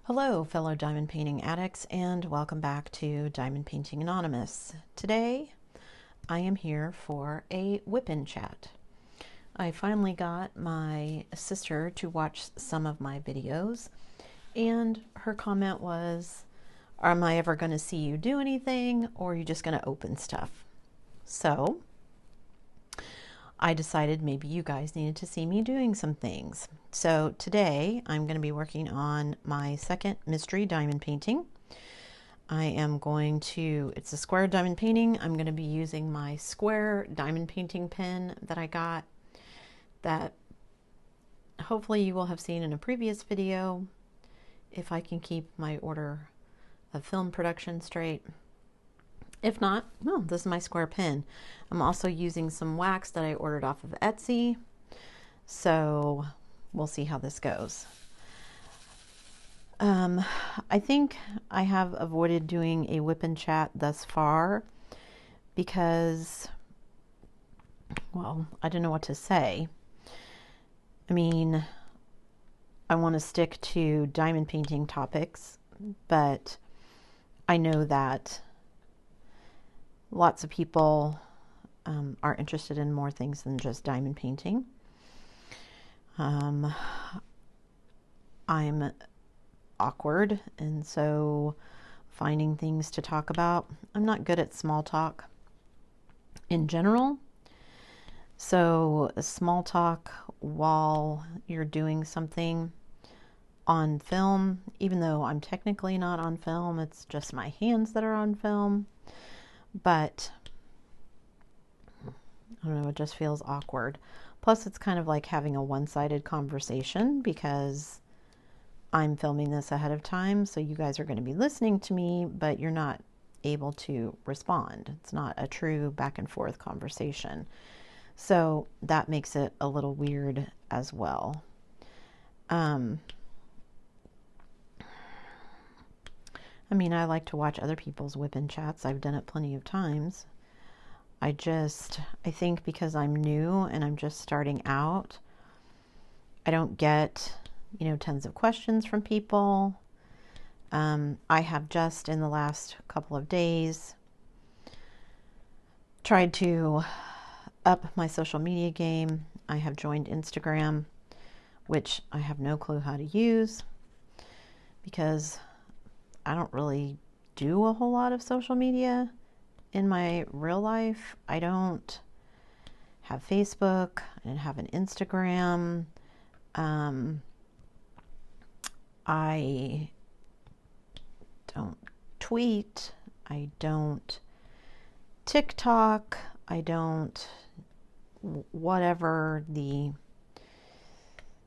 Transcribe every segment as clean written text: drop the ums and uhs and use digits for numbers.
Hello, fellow diamond painting addicts, and welcome back to Diamond Painting Anonymous. Today, I am here for a whip-in chat. I finally got my sister to watch some of my videos, and her comment was, am I ever going to see you do anything, or are you just going to open stuff? So, I decided maybe you guys needed to see me doing some things. So today I'm going to be working on my second mystery diamond painting. I am going to, it's a square diamond painting. I'm going to be using my square diamond painting pen that I got, that hopefully you will have seen in a previous video, if I can keep my order of film production straight. If not, no, this is my square pen. I'm also using some wax that I ordered off of Etsy, so we'll see how this goes. I think I have avoided doing a whip-in chat thus far because, well, I don't know what to say. I mean, I want to stick to diamond painting topics, but I know that lots of people are interested in more things than just diamond painting. I'm awkward, and so finding things to talk about. I'm not good at small talk in general. So small talk while you're doing something on film, even though I'm technically not on film, it's just my hands that are on film. But I don't know, it just feels awkward. Plus, it's kind of like having a one-sided conversation because I'm filming this ahead of time, so you guys are going to be listening to me, but you're not able to respond. It's not a true back and forth conversation. So that makes it a little weird as well. I mean, I like to watch other people's whip-in chats. I've done it plenty of times. I think because I'm new and I'm just starting out, I don't get, tons of questions from people. I have just in the last couple of days tried to up my social media game. I have joined Instagram, which I have no clue how to use because I don't really do a whole lot of social media in my real life. I don't have Facebook. I don't have an Instagram. I don't tweet. I don't TikTok. I don't whatever the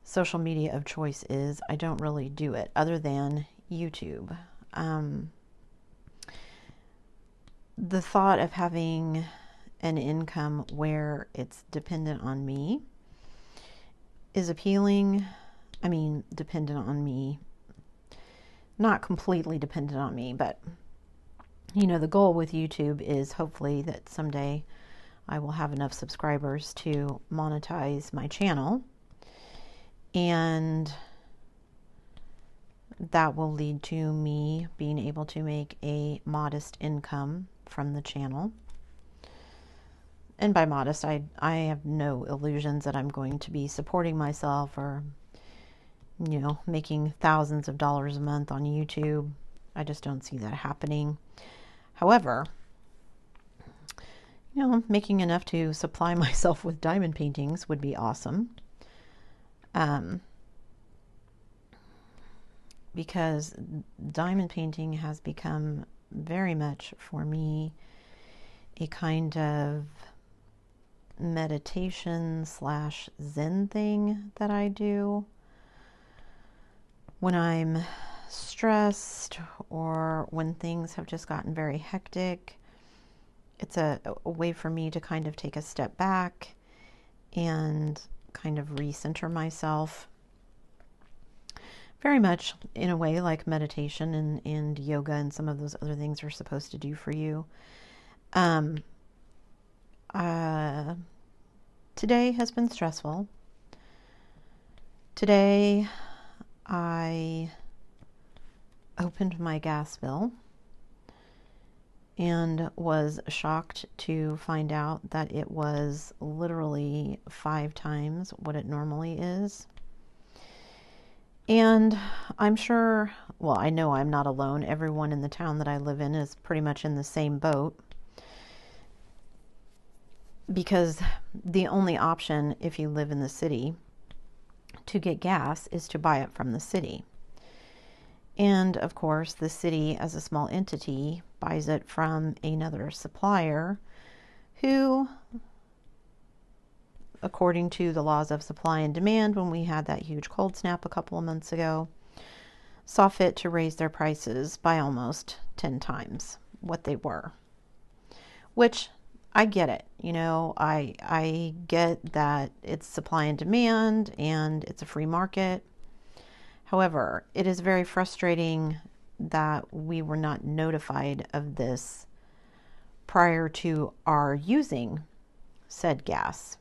social media of choice is. I don't really do it other than YouTube. The thought of having an income where it's dependent on me is appealing. I mean, dependent on me, not completely dependent on me, but the goal with YouTube is hopefully that someday I will have enough subscribers to monetize my channel, and that will lead to me being able to make a modest income from the channel. And by modest, I have no illusions that I'm going to be supporting myself or, making thousands of dollars a month on YouTube. I just don't see that happening. However, making enough to supply myself with diamond paintings would be awesome. Because diamond painting has become very much for me a kind of meditation / Zen thing that I do when I'm stressed or when things have just gotten very hectic. It's a way for me to kind of take a step back and kind of recenter myself. Very much in a way like meditation and yoga and some of those other things are supposed to do for you. Today has been stressful. Today I opened my gas bill and was shocked to find out that it was literally 5 times what it normally is. And I'm sure, well, I know I'm not alone. Everyone in the town that I live in is pretty much in the same boat, because the only option if you live in the city to get gas is to buy it from the city. And of course, the city, as a small entity, buys it from another supplier who, according to the laws of supply and demand, when we had that huge cold snap a couple of months ago, saw fit to raise their prices by almost 10 times what they were. Which, I get it. You know, I get that it's supply and demand and it's a free market. However, it is very frustrating that we were not notified of this prior to our using said gas.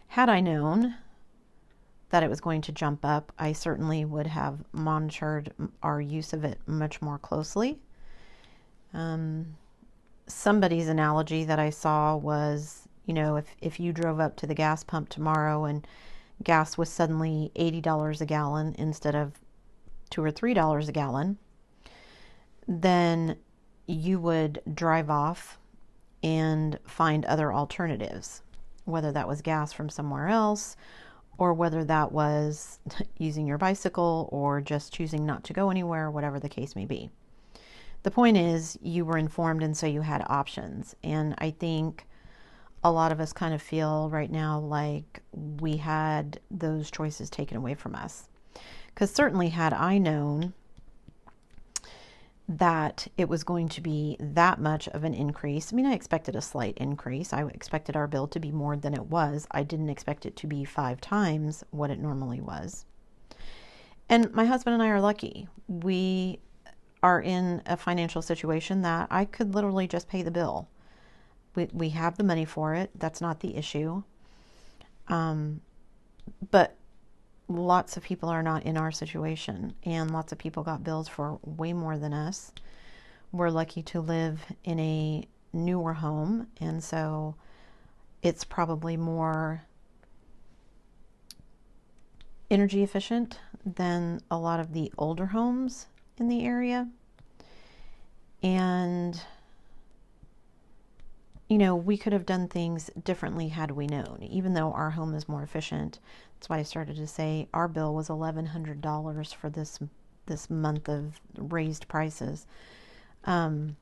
Had I known that it was going to jump up, I certainly would have monitored our use of it much more closely. Somebody's analogy that I saw was, you know, if you drove up to the gas pump tomorrow and gas was suddenly $80 a gallon instead of $2 or $3 a gallon, then you would drive off and find other alternatives, whether that was gas from somewhere else or whether that was using your bicycle or just choosing not to go anywhere, whatever the case may be. The point is, you were informed, and so you had options. And I think a lot of us kind of feel right now like we had those choices taken away from us. Because certainly had I known that it was going to be that much of an increase, I mean, I expected a slight increase. I expected our bill to be more than it was. I didn't expect it to be 5 times what it normally was. And my husband and I are lucky. We are in a financial situation that I could literally just pay the bill. We have the money for it. That's not the issue. But lots of people are not in our situation, and lots of people got bills for way more than us. We're lucky to live in a newer home, and so it's probably more energy efficient than a lot of the older homes in the area. And you know, we could have done things differently had we known, even though our home is more efficient. That's why I started to say our bill was $1,100 for this month of raised prices. I've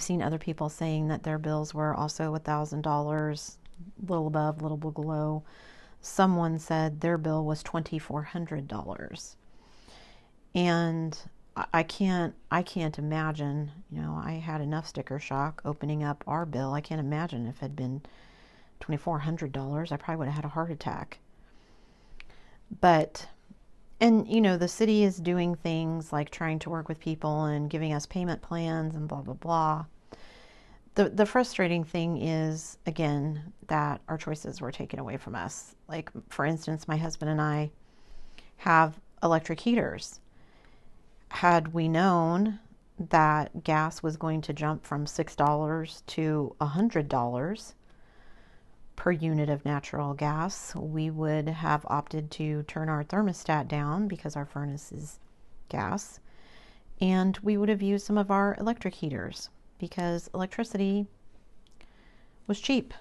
seen other people saying that their bills were also $1,000, a little above, a little below. Someone said their bill was $2,400. And I can't imagine, you know, I had enough sticker shock opening up our bill. I can't imagine if it had been $2,400, I probably would have had a heart attack. But, and you know, the city is doing things like trying to work with people and giving us payment plans and blah, blah, blah. The frustrating thing is, again, that our choices were taken away from us. Like, for instance, my husband and I have electric heaters. Had we known that gas was going to jump from $6 to $100 per unit of natural gas, we would have opted to turn our thermostat down because our furnace is gas, and we would have used some of our electric heaters because electricity was cheap.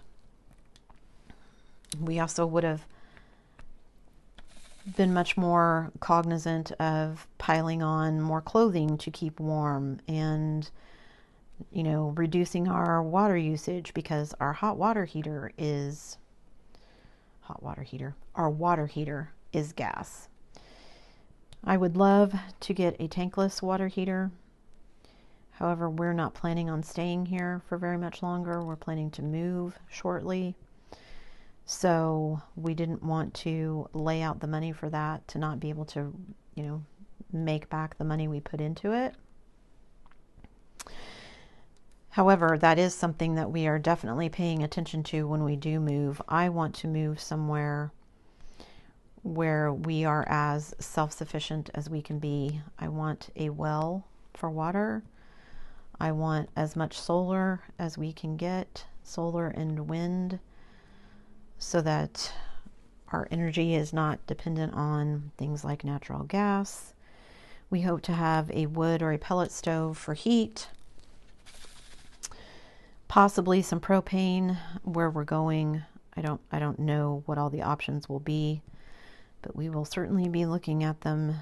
We also would have been much more cognizant of piling on more clothing to keep warm and, you know, reducing our water usage because our our water heater is gas. I would love to get a tankless water heater. However, we're not planning on staying here for very much longer. We're planning to move shortly. So we didn't want to lay out the money for that to not be able to, you know, make back the money we put into it. However, that is something that we are definitely paying attention to when we do move. I want to move somewhere where we are as self-sufficient as we can be. I want a well for water. I want as much solar as we can get, solar and wind, so that our energy is not dependent on things like natural gas. We hope to have a wood or a pellet stove for heat, possibly some propane. Where we're going, I don't know what all the options will be, but we will certainly be looking at them,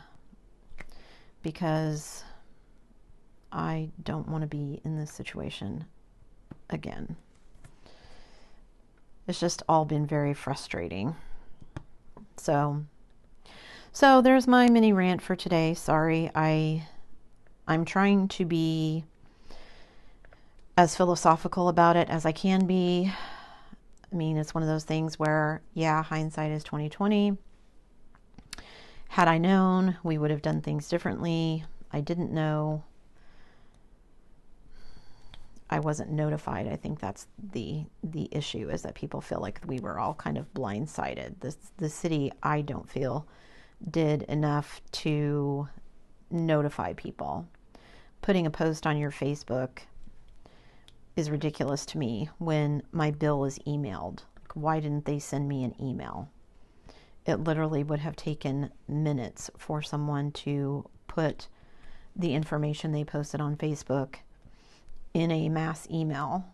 because I don't want to be in this situation again. It's just all been very frustrating. So there's my mini rant for today. Sorry, I'm trying to be as philosophical about it as I can be. I mean, it's one of those things where, yeah, hindsight is 20/20. Had I known, we would have done things differently. I didn't know. I wasn't notified. I think that's the issue, is that people feel like we were all kind of blindsided. The city, I don't feel, did enough to notify people. Putting a post on your Facebook is ridiculous to me when my bill is emailed. Like, why didn't they send me an email? It literally would have taken minutes for someone to put the information they posted on Facebook in a mass email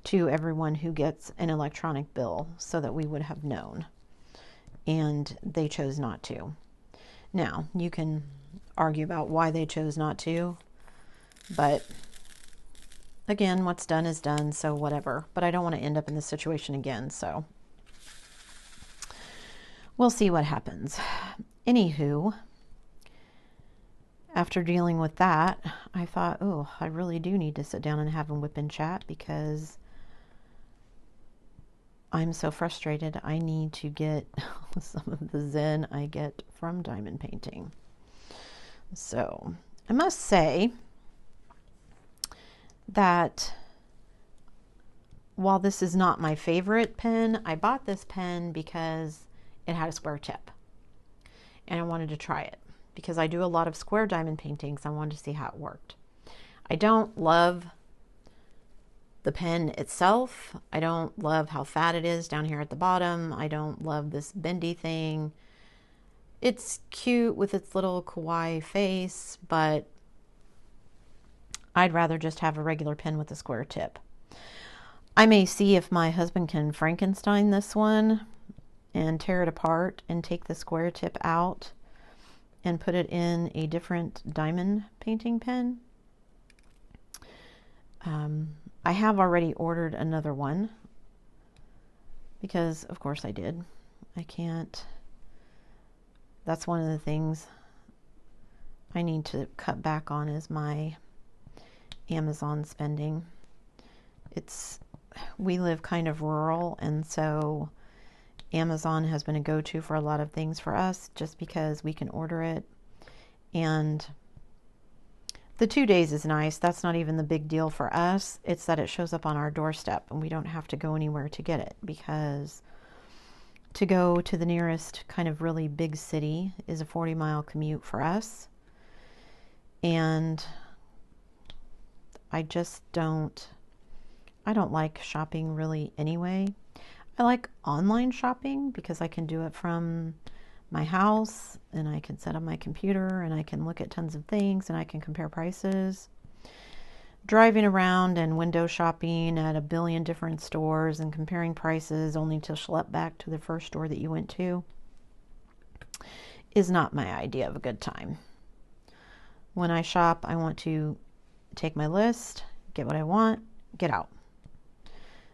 to everyone who gets an electronic bill, so that we would have known. And they chose not to. Now, you can argue about why they chose not to, but again, what's done is done, so whatever. But I don't want to end up in this situation again, so we'll see what happens. Anywho, after dealing with that, I thought, oh, I really do need to sit down and have a WIP and chat, because I'm so frustrated. I need to get some of the zen I get from diamond painting. So I must say that while this is not my favorite pen, I bought this pen because it had a square tip and I wanted to try it, because I do a lot of square diamond paintings. I wanted to see how it worked. I don't love the pen itself. I don't love how fat it is down here at the bottom. I don't love this bendy thing. It's cute with its little kawaii face, but I'd rather just have a regular pen with a square tip. I may see if my husband can Frankenstein this one and tear it apart and take the square tip out and put it in a different diamond painting pen. I have already ordered another one because, of course, I did. I can't. That's one of the things I need to cut back on, is my Amazon spending. We live kind of rural, and so Amazon has been a go-to for a lot of things for us, just because we can order it, and the 2 days is nice. That's not even the big deal for us. It's that it shows up on our doorstep and we don't have to go anywhere to get it, because to go to the nearest kind of really big city is a 40-mile commute for us. And I don't like shopping really anyway. I like online shopping because I can do it from my house, and I can set up my computer and I can look at tons of things and I can compare prices. Driving around and window shopping at a billion different stores and comparing prices only to schlep back to the first store that you went to is not my idea of a good time. When I shop, I want to take my list, get what I want, get out.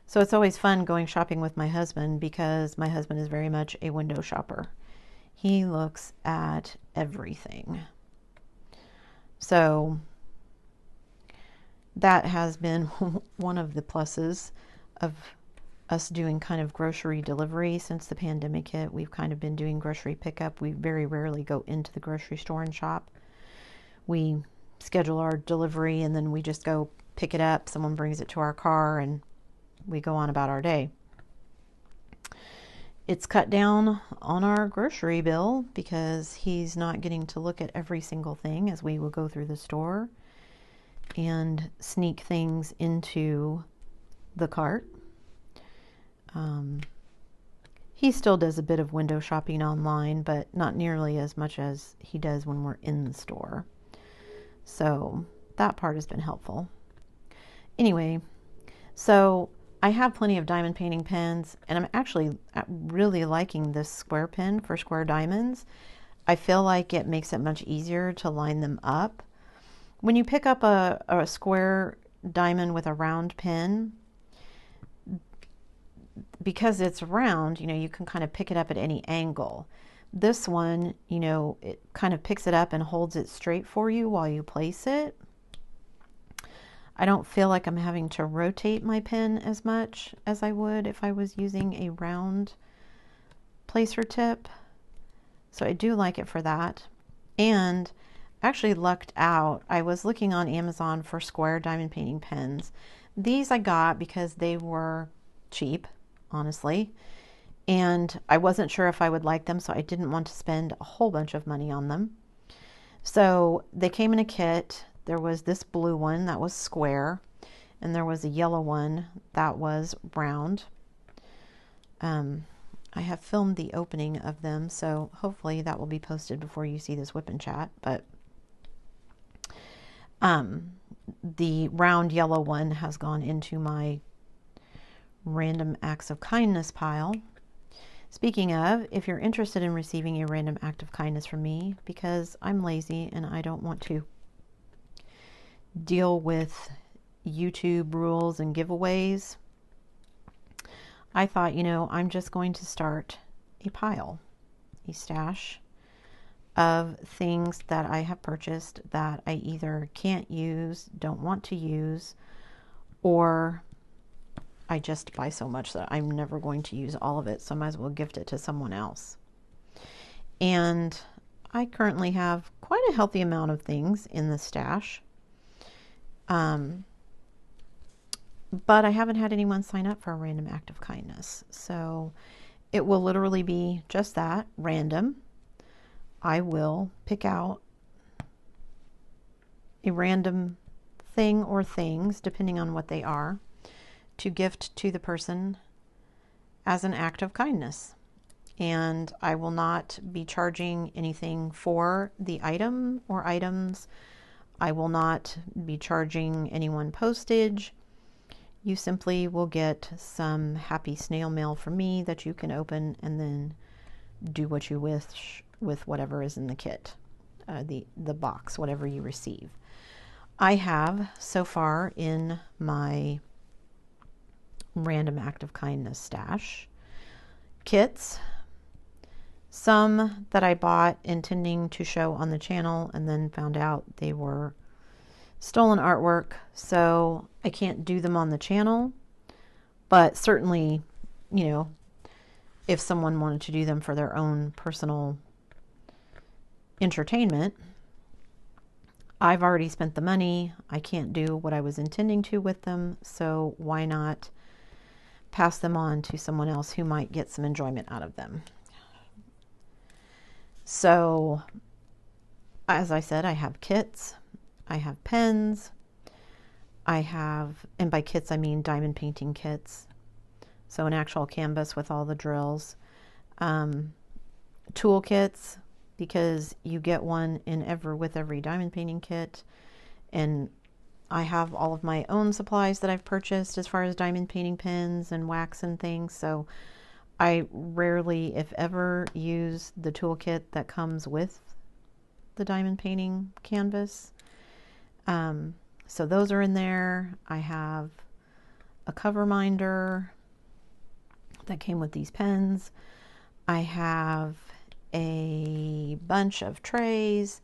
So it's always fun going shopping with my husband, because my husband is very much a window shopper. He looks at everything. So that has been one of the pluses of us doing kind of grocery delivery since the pandemic hit. We've kind of been doing grocery pickup. We very rarely go into the grocery store and shop. We schedule our delivery and then we just go pick it up. Someone brings it to our car and we go on about our day. It's cut down on our grocery bill because he's not getting to look at every single thing as we will go through the store and sneak things into the cart. He still does a bit of window shopping online, but not nearly as much as he does when we're in the store. So that part has been helpful. Anyway, so I have plenty of diamond painting pens, and I'm actually really liking this square pen for square diamonds. I feel like it makes it much easier to line them up. When you pick up a square diamond with a round pen, because it's round, you can kind of pick it up at any angle. This one, it kind of picks it up and holds it straight for you while you place it. I don't feel like I'm having to rotate my pen as much as I would if I was using a round placer tip. So I do like it for that. And actually lucked out. I was looking on Amazon for square diamond painting pens. These I got because they were cheap, honestly, and I wasn't sure if I would like them, so I didn't want to spend a whole bunch of money on them. So they came in a kit. There was this blue one that was square, and there was a yellow one that was round. I have filmed the opening of them, so hopefully that will be posted before you see this WIP and chat. But the round yellow one has gone into my random acts of kindness pile. Speaking of, if you're interested in receiving a random act of kindness from me, because I'm lazy and I don't want to deal with YouTube rules and giveaways, I thought, I'm just going to start a pile, a stash of things that I have purchased that I either can't use, don't want to use, or I just buy so much that I'm never going to use all of it, so I might as well gift it to someone else. And I currently have quite a healthy amount of things in the stash. But I haven't had anyone sign up for a random act of kindness. So it will literally be just that, random. I will pick out a random thing or things, depending on what they are, to gift to the person as an act of kindness. And I will not be charging anything for the item or items. I will not be charging anyone postage. You simply will get some happy snail mail from me that you can open and then do what you wish with whatever is in the kit, the box, whatever you receive. I have so far in my random act of kindness stash kits, some that I bought intending to show on the channel and then found out they were stolen artwork, so I can't do them on the channel, but certainly, if someone wanted to do them for their own personal entertainment, I've already spent the money. I can't do what I was intending to with them, so why not pass them on to someone else who might get some enjoyment out of them. So, as I said, I have kits, I have pens, I have, and by kits I mean diamond painting kits, so an actual canvas with all the drills, tool kits, because you get one with every diamond painting kit, and I have all of my own supplies that I've purchased as far as diamond painting pens and wax and things, so I rarely, if ever, use the toolkit that comes with the diamond painting canvas. So those are in there. I have a cover minder that came with these pens. I have a bunch of trays.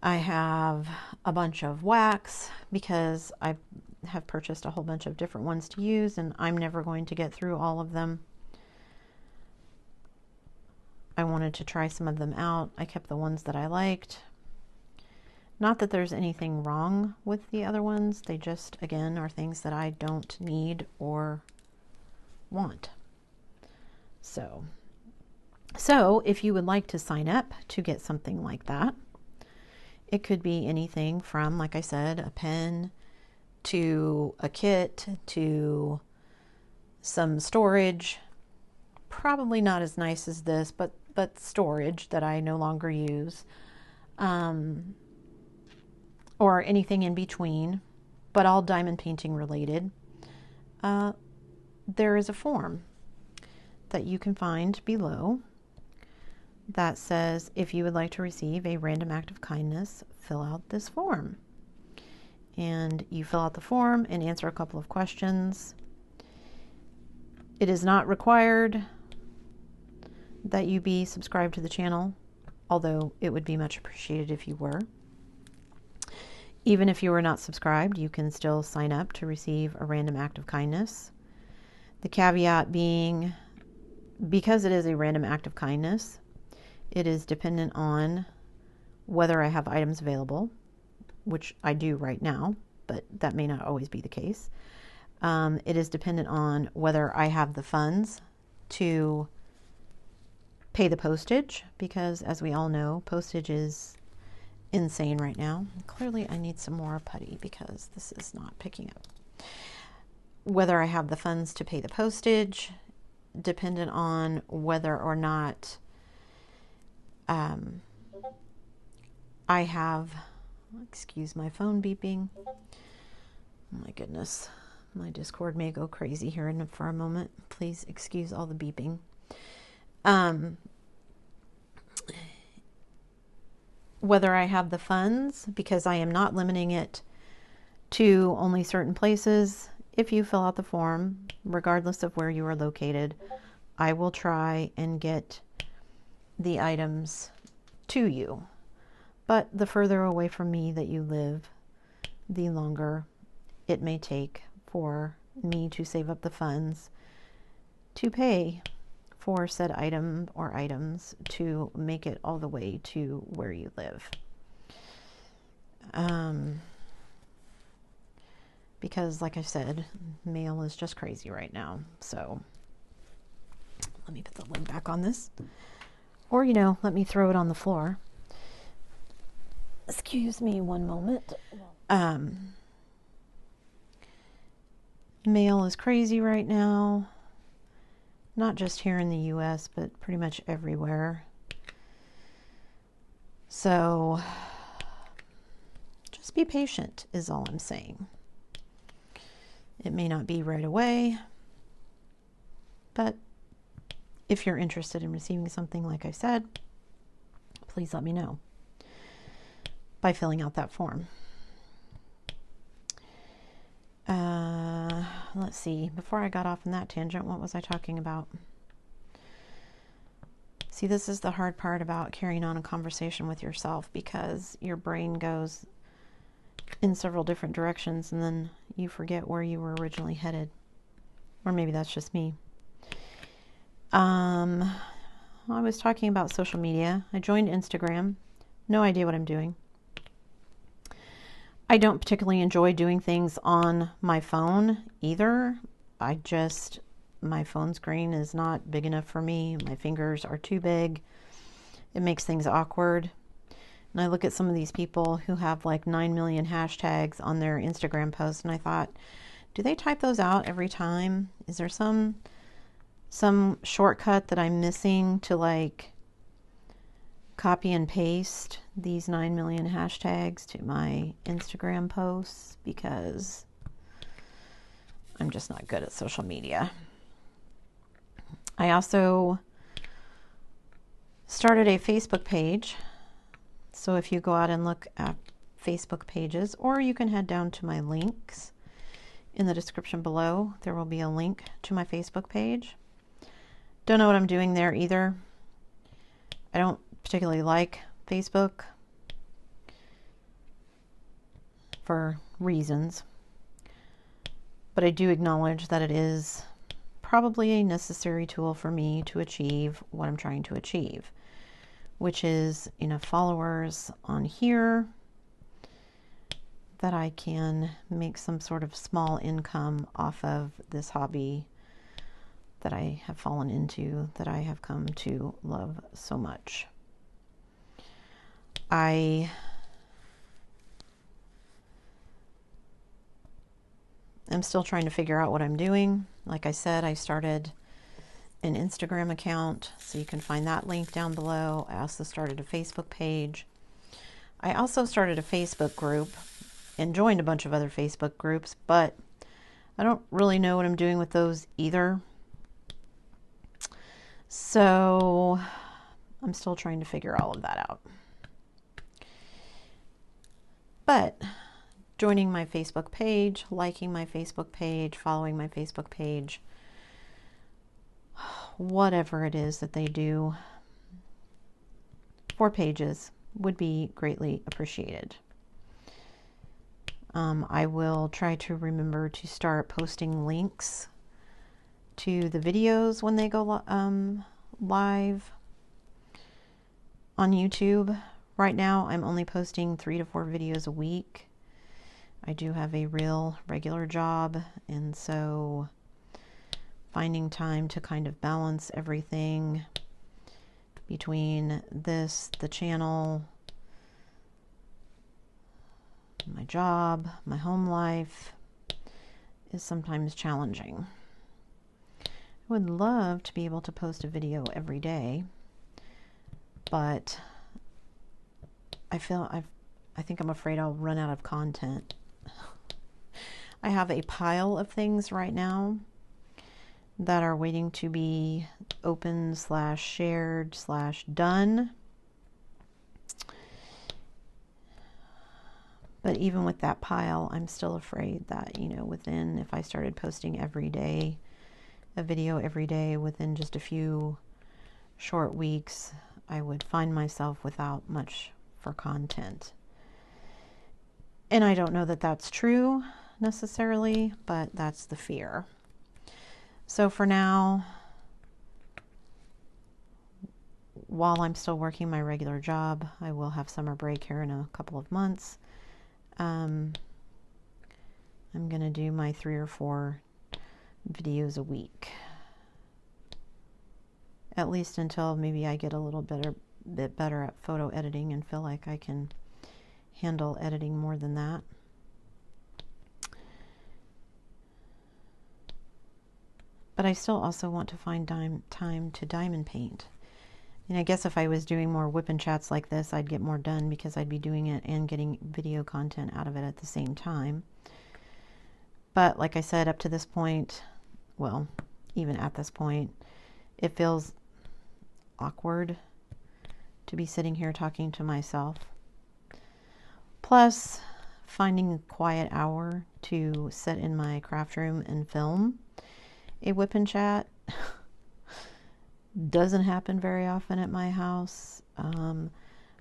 I have a bunch of wax because I have purchased a whole bunch of different ones to use, and I'm never going to get through all of them. I wanted to try some of them out. I kept the ones that I liked. Not that there's anything wrong with the other ones. They just, again, are things that I don't need or want. So if you would like to sign up to get something like that, it could be anything from, like I said, a pen to a kit to some storage. Probably not as nice as this, but storage that I no longer use, or anything in between, but all diamond painting related. There is a form that you can find below that says, if you would like to receive a random act of kindness, fill out this form. And you fill out the form and answer a couple of questions. It is not required that you be subscribed to the channel, although it would be much appreciated if you were. Even if you are not subscribed, you can still sign up to receive a random act of kindness. The caveat being, because it is a random act of kindness, it is dependent on whether I have items available, which I do right now, but that may not always be the case. It is dependent on whether I have the funds to pay the postage, because as we all know, postage is insane right now. Clearly I need some more putty because this is not picking up. Whether I have the funds to pay the postage, dependent on whether or not I have, excuse my phone beeping. Oh my goodness, my Discord may go crazy here for a moment. Please excuse all the beeping. Whether I have the funds, because I am not limiting it to only certain places. If you fill out the form, regardless of where you are located, I will try and get the items to you. But the further away from me that you live, the longer it may take for me to save up the funds to pay for said item or items to make it all the way to where you live. Because like I said, mail is just crazy right now. So let me put the lid back on this. Or, let me throw it on the floor. Excuse me one moment. Mail is crazy right now. Not just here in the US, but pretty much everywhere. So just be patient is all I'm saying. It may not be right away, but if you're interested in receiving something, like I said, please let me know by filling out that form. Let's see, before I got off on that tangent, what was I talking about? See, this is the hard part about carrying on a conversation with yourself, because your brain goes in several different directions and then you forget where you were originally headed. Or maybe that's just me. I was talking about social media. I joined Instagram. No idea what I'm doing. I don't particularly enjoy doing things on my phone either. My phone screen is not big enough for me. My fingers are too big. It makes things awkward. And I look at some of these people who have like 9 million hashtags on their Instagram posts, and I thought, do they type those out every time? Is there some shortcut that I'm missing to like copy and paste these 9 million hashtags to my Instagram posts? Because I'm just not good at social media. I also started a Facebook page. So if you go out and look at Facebook pages, or you can head down to my links in the description below, there will be a link to my Facebook page. Don't know what I'm doing there either. I don't particularly like Facebook for reasons, but I do acknowledge that it is probably a necessary tool for me to achieve what I'm trying to achieve, which is enough followers on here that I can make some sort of small income off of this hobby that I have fallen into that I have come to love so much. I am still trying to figure out what I'm doing. Like I said, I started an Instagram account, so you can find that link down below. I also started a Facebook page. I also started a Facebook group and joined a bunch of other Facebook groups, but I don't really know what I'm doing with those either. So I'm still trying to figure all of that out. But joining my Facebook page, liking my Facebook page, following my Facebook page, whatever it is that they do for pages would be greatly appreciated. I will try to remember to start posting links to the videos when they go live on YouTube. Right now, I'm only posting 3 to 4 videos a week. I do have a real regular job, and so finding time to kind of balance everything between this, the channel, my job, my home life is sometimes challenging. I would love to be able to post a video every day, but I think I'm afraid I'll run out of content. I have a pile of things right now that are waiting to be open / shared / done. But even with that pile, I'm still afraid that, if I started posting every day, a video every day, within just a few short weeks, I would find myself without much for content. And I don't know that that's true necessarily, but that's the fear. So for now, while I'm still working my regular job, I will have summer break here in a couple of months. I'm going to do my 3 or 4 videos a week, at least until maybe I get a little bit better at photo editing and feel like I can handle editing more than that. But I still also want to find time to diamond paint. And I guess if I was doing more WIP and chats like this, I'd get more done because I'd be doing it and getting video content out of it at the same time. But like I said, up to this point, well, even at this point, it feels awkward to be sitting here talking to myself. Plus, finding a quiet hour to sit in my craft room and film a WIP and chat doesn't happen very often at my house.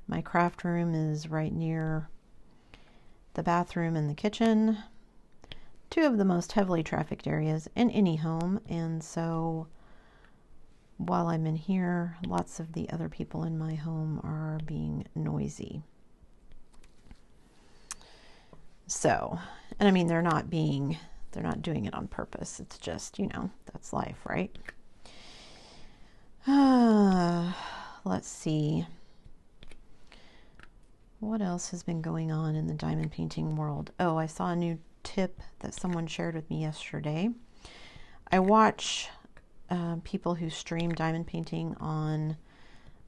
My craft room is right near the bathroom and the kitchen, 2 of the most heavily trafficked areas in any home, and so while I'm in here, lots of the other people in my home are being noisy. So, and I mean, they're not doing it on purpose. It's just, that's life, right? Let's see. What else has been going on in the diamond painting world? Oh, I saw a new tip that someone shared with me yesterday. I watch people who stream diamond painting on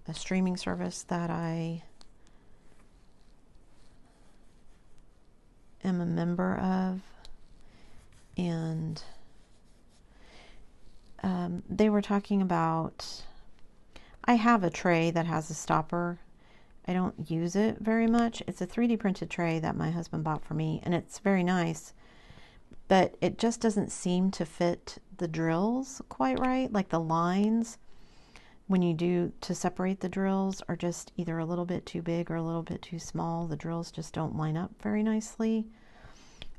a streaming service that I am a member of, and they were talking about, I have a tray that has a stopper. I don't use it very much. It's a 3D printed tray that my husband bought for me, and it's very nice, but it just doesn't seem to fit the drills quite right. Like the lines, when you do to separate the drills, are just either a little bit too big or a little bit too small. The drills just don't line up very nicely.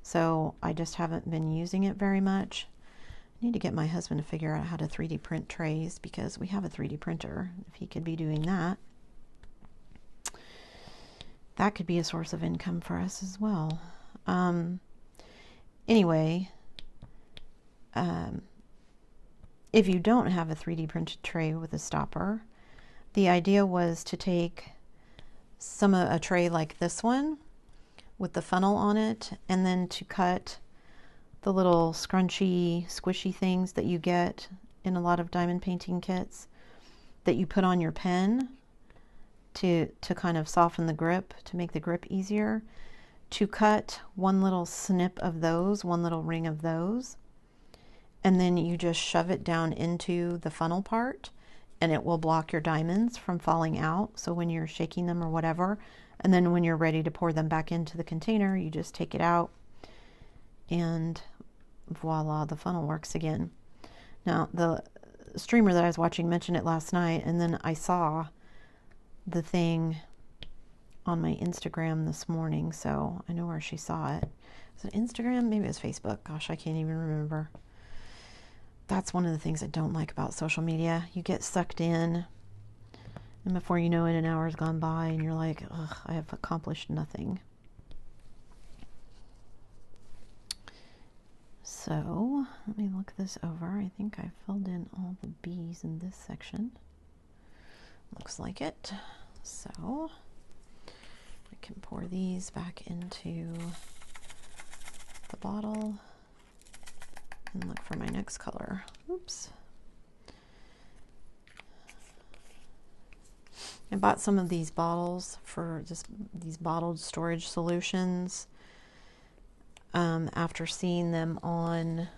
So I just haven't been using it very much. I need to get my husband to figure out how to 3D print trays, because we have a 3D printer. If he could be doing that, that could be a source of income for us as well. Anyway, if you don't have a 3D printed tray with a stopper, the idea was to take a tray like this one with the funnel on it, and then to cut the little scrunchy, squishy things that you get in a lot of diamond painting kits that you put on your pen to kind of soften the grip, to make the grip easier, to cut one little snip of those, one little ring of those, and then you just shove it down into the funnel part, and it will block your diamonds from falling out. So when you're shaking them or whatever, and then when you're ready to pour them back into the container, you just take it out and voila, the funnel works again. Now, the streamer that I was watching mentioned it last night, and then I saw the thing on my Instagram this morning, so I know where she saw it. Was it Instagram? Maybe it was Facebook. Gosh, I can't even remember. That's one of the things I don't like about social media. You get sucked in, and before you know it, an hour's gone by, and you're like, ugh, I have accomplished nothing. So, let me look this over. I think I filled in all the B's in this section. Looks like it. So, I can pour these back into the bottle and look for my next color. Oops. I bought some of these bottles for just these bottled storage solutions after seeing them on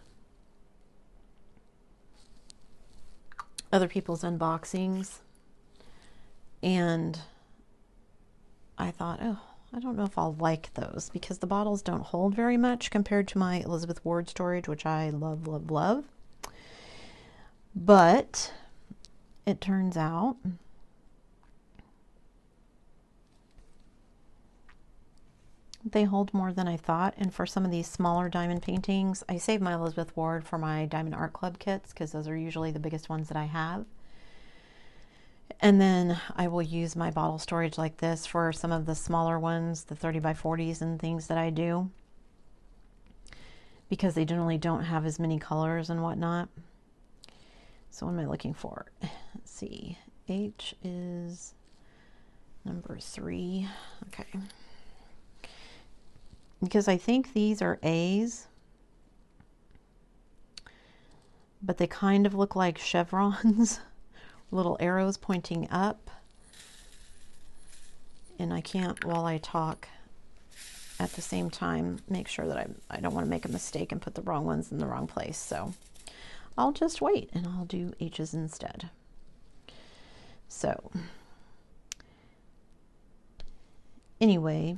other people's unboxings, and I thought, oh, I don't know if I'll like those because the bottles don't hold very much compared to my Elizabeth Ward storage, which I love, love, love. But it turns out they hold more than I thought. And for some of these smaller diamond paintings, I save my Elizabeth Ward for my Diamond Art Club kits because those are usually the biggest ones that I have. And then I will use my bottle storage like this for some of the smaller ones, the 30 by 40s and things that I do, because they generally don't have as many colors and whatnot. So what am I looking for? Let's see. H is number 3. Okay. Because I think these are A's, but they kind of look like chevrons, little arrows pointing up. And I can't, while I talk at the same time, make sure that I don't want to make a mistake and put the wrong ones in the wrong place. So I'll just wait and I'll do H's instead. So anyway,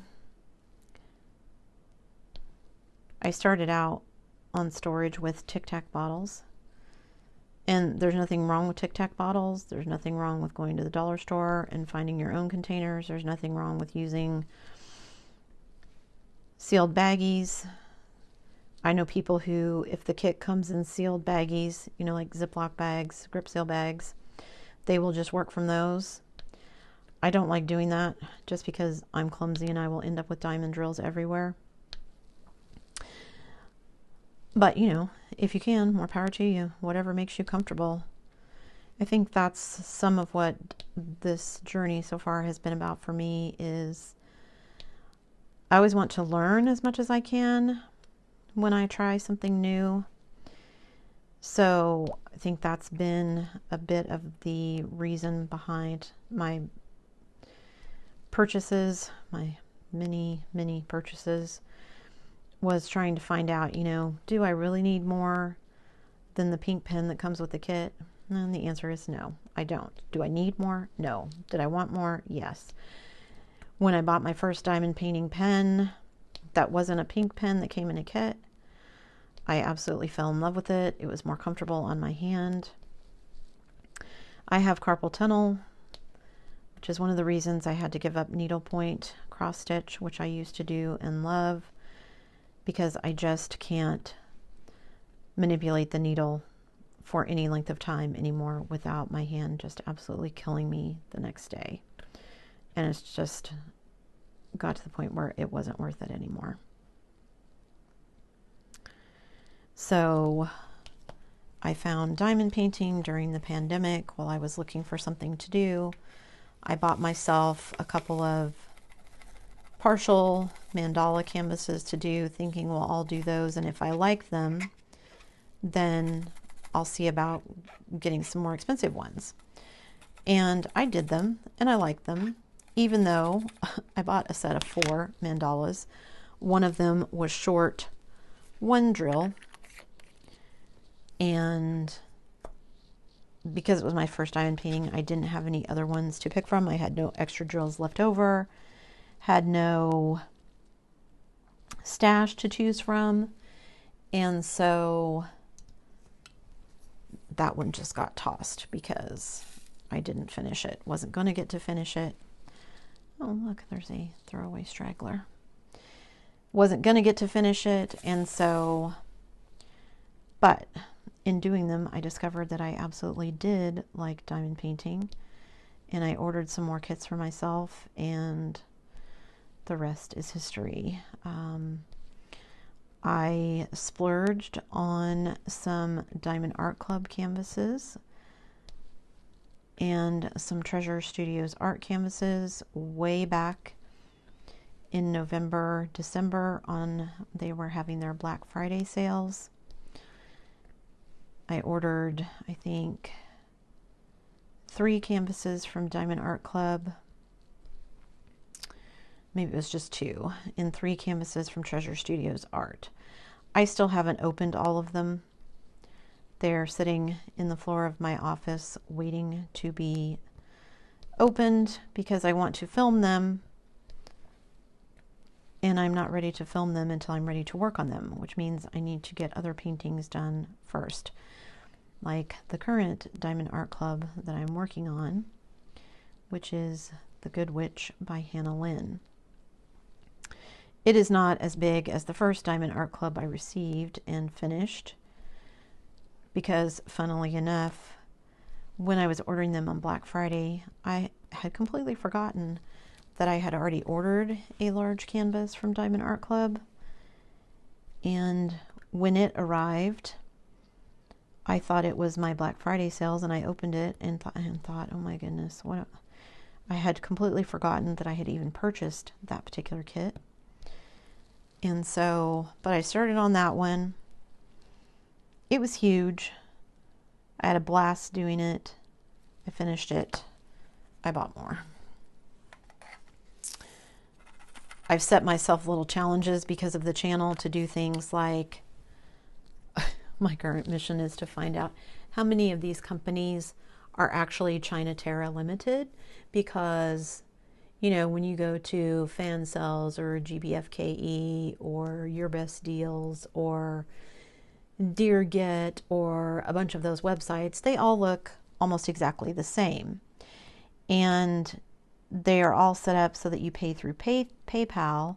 I started out on storage with Tic Tac bottles, and there's nothing wrong with Tic Tac bottles. There's nothing wrong with going to the dollar store and finding your own containers. There's nothing wrong with using sealed baggies. I know people who, if the kit comes in sealed baggies, you know, like Ziploc bags, grip seal bags, they will just work from those. I don't like doing that just because I'm clumsy and I will end up with diamond drills everywhere. But, you know, if you can, more power to you. Whatever makes you comfortable. I think that's some of what this journey so far has been about for me. Is I always want to learn as much as I can when I try something new. So I think that's been a bit of the reason behind my purchases, my many purchases, was trying to find out, you know, do I really need more than the pink pen that comes with the kit? And the answer is no, I don't. Do I need more? No. Did I want more? Yes. When I bought my first diamond painting pen, that wasn't a pink pen that came in a kit. I absolutely fell in love with it. It was more comfortable on my hand. I have carpal tunnel, which is one of the reasons I had to give up needlepoint cross stitch, which I used to do and love, because I just can't manipulate the needle for any length of time anymore without my hand just absolutely killing me the next day. And it's just got to the point where it wasn't worth it anymore. So I found diamond painting during the pandemic while I was looking for something to do. I bought myself a couple of partial mandala canvases to do, thinking, well, I'll do those, and if I like them, then I'll see about getting some more expensive ones. And I did them, and I liked them, even though I bought a set of 4 mandalas. One of them was short, 1 drill, and because it was my first diamond painting, I didn't have any other ones to pick from. I had no extra drills left over, had no stash to choose from, and so that one just got tossed because I didn't finish it. Wasn't going to get to finish it. Oh, look, there's a throwaway straggler. Wasn't going to get to finish it, and so, but in doing them, I discovered that I absolutely did like diamond painting, and I ordered some more kits for myself, and the rest is history. I splurged on some Diamond Art Club canvases and some Treasure Studios art canvases way back in November, December. They were having their Black Friday sales. I ordered, I think, 3 canvases from Diamond Art Club. Maybe it was just 2, and 3 canvases from Treasure Studios Art. I still haven't opened all of them. They're sitting in the floor of my office waiting to be opened because I want to film them, and I'm not ready to film them until I'm ready to work on them, which means I need to get other paintings done first, like the current Diamond Art Club that I'm working on, which is The Good Witch by Hannah Lynn. It is not as big as the first Diamond Art Club I received and finished because, funnily enough, when I was ordering them on Black Friday, I had completely forgotten that I had already ordered a large canvas from Diamond Art Club. And when it arrived, I thought it was my Black Friday sales, and I opened it and thought, oh my goodness, what? I had completely forgotten that I had even purchased that particular kit. And so, but I started on that one. It was huge. I had a blast doing it. I finished it. I bought more. I've set myself little challenges because of the channel to do things like, my current mission is to find out how many of these companies are actually China Terra Limited, because you know, when you go to Fan Cells or GBFKE or Your Best Deals or DearGet or a bunch of those websites, they all look almost exactly the same. And they are all set up so that you pay through PayPal.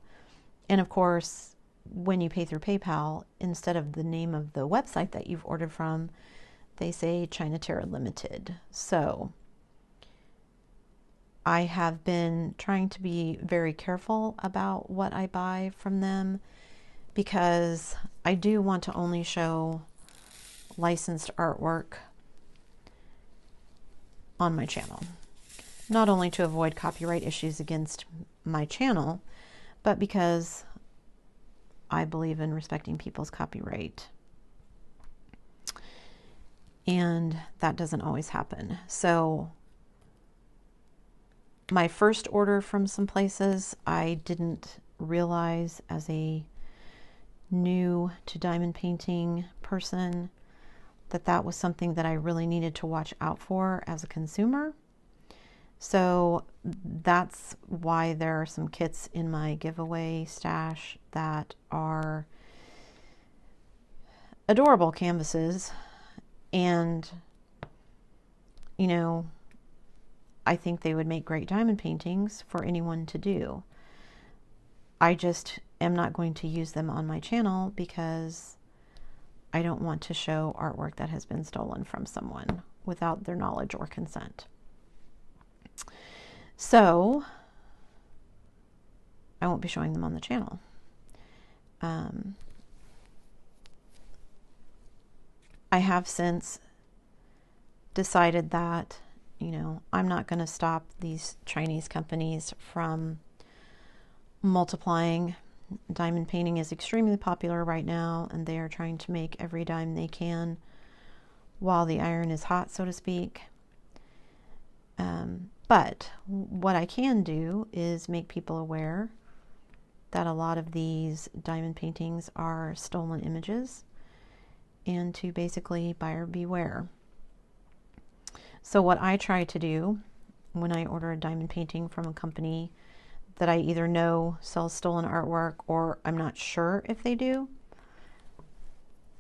And of course, when you pay through PayPal, instead of the name of the website that you've ordered from, they say China Terra Limited. So I have been trying to be very careful about what I buy from them because I do want to only show licensed artwork on my channel. Not only to avoid copyright issues against my channel, but because I believe in respecting people's copyright. And that doesn't always happen. So my first order from some places, I didn't realize as a new to diamond painting person that that was something that I really needed to watch out for as a consumer. So that's why there are some kits in my giveaway stash that are adorable canvases, and you know, I think they would make great diamond paintings for anyone to do. I just am not going to use them on my channel because I don't want to show artwork that has been stolen from someone without their knowledge or consent. So I won't be showing them on the channel. I have since decided that, you know, I'm not going to stop these Chinese companies from multiplying. Diamond painting is extremely popular right now, and they are trying to make every dime they can while the iron is hot, so to speak. But what I can do is make people aware that a lot of these diamond paintings are stolen images, and to basically buyer beware. So what I try to do when I order a diamond painting from a company that I either know sells stolen artwork or I'm not sure if they do,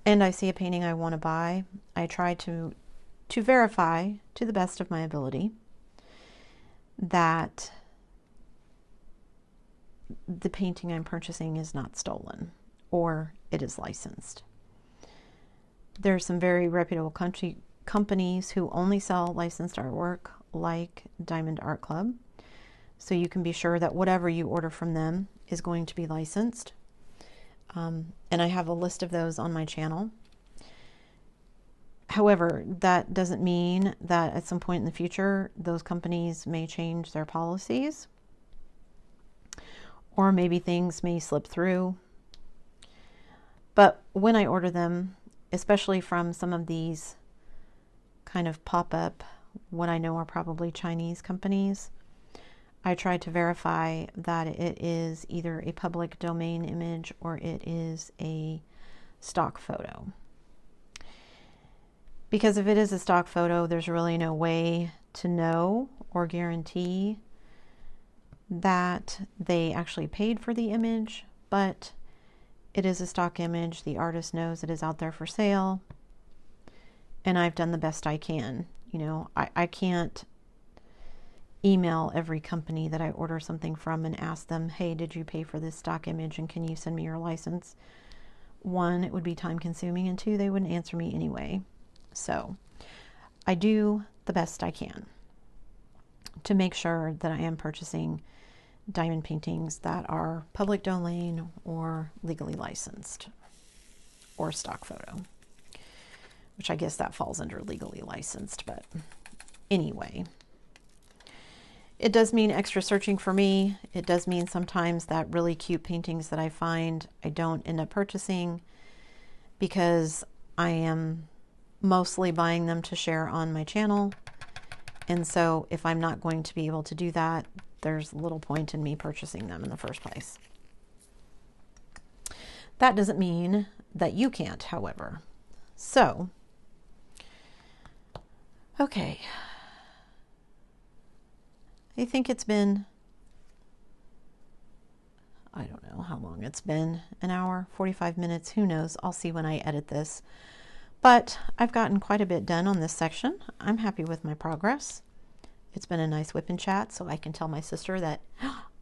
and I see a painting I want to buy, I try to verify to the best of my ability that the painting I'm purchasing is not stolen or it is licensed. There are some very reputable companies who only sell licensed artwork, like Diamond Art Club, so you can be sure that whatever you order from them is going to be licensed. And I have a list of those on my channel. However, that doesn't mean that at some point in the future those companies may change their policies, or maybe things may slip through. But when I order them, especially from some of these kind of pop-up, what I know are probably Chinese companies, I try to verify that it is either a public domain image or it is a stock photo. Because if it is a stock photo, there's really no way to know or guarantee that they actually paid for the image, but it is a stock image. The artist knows it is out there for sale, and I've done the best I can. You know, I can't email every company that I order something from and ask them, hey, did you pay for this stock image and can you send me your license? One, it would be time consuming, and two, they wouldn't answer me anyway. So I do the best I can to make sure that I am purchasing diamond paintings that are public domain or legally licensed, or stock photo, which I guess that falls under legally licensed. But anyway, it does mean extra searching for me. It does mean sometimes that really cute paintings that I find I don't end up purchasing, because I am mostly buying them to share on my channel. And so if I'm not going to be able to do that, there's little point in me purchasing them in the first place. That doesn't mean that you can't, however. So, okay. I think it's been, I don't know how long it's been, an hour, 45 minutes, who knows? I'll see when I edit this. But I've gotten quite a bit done on this section. I'm happy with my progress. It's been a nice whip and chat, so I can tell my sister that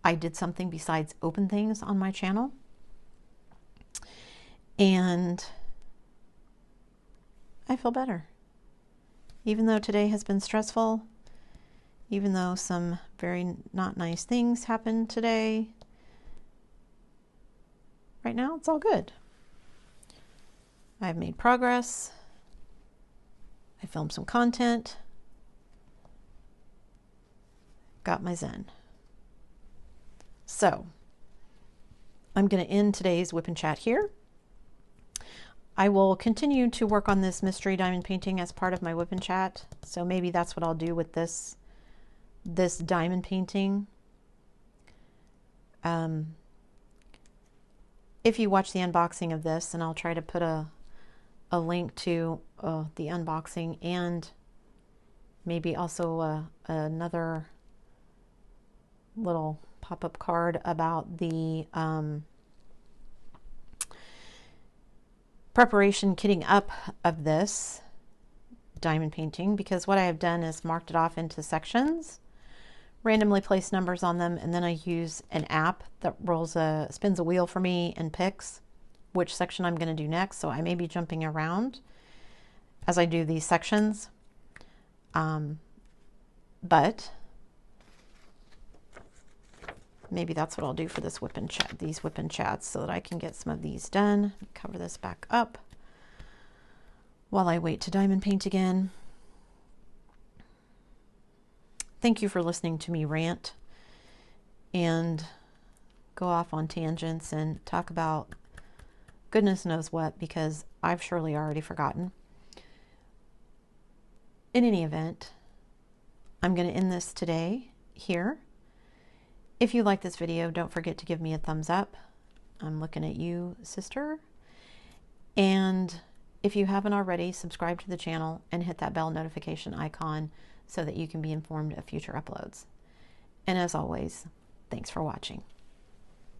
I did something besides open things on my channel. And I feel better. Even though today has been stressful, even though some very not nice things happened today, right now it's all good. I've made progress. I filmed some content. Got my Zen. So I'm going to end today's whip and chat here. I will continue to work on this mystery diamond painting as part of my whip and chat. So maybe that's what I'll do with this diamond painting. If you watch the unboxing of this, and I'll try to put a link to the unboxing, and maybe also another little pop-up card about the preparation kitting up of this diamond painting, because what I have done is marked it off into sections, randomly place numbers on them, and then I use an app that spins a wheel for me and picks which section I'm going to do next. So I may be jumping around as I do these sections, but maybe that's what I'll do for this whip and chat, these whip and chats, so that I can get some of these done. Cover this back up. while I wait to diamond paint again. Thank you for listening to me rant and go off on tangents and talk about goodness knows what, because I've surely already forgotten. In any event, I'm going to end this today here. If you like this video, don't forget to give me a thumbs up. I'm looking at you, sister. And if you haven't already, subscribe to the channel and hit that bell notification icon so that you can be informed of future uploads. And as always, thanks for watching.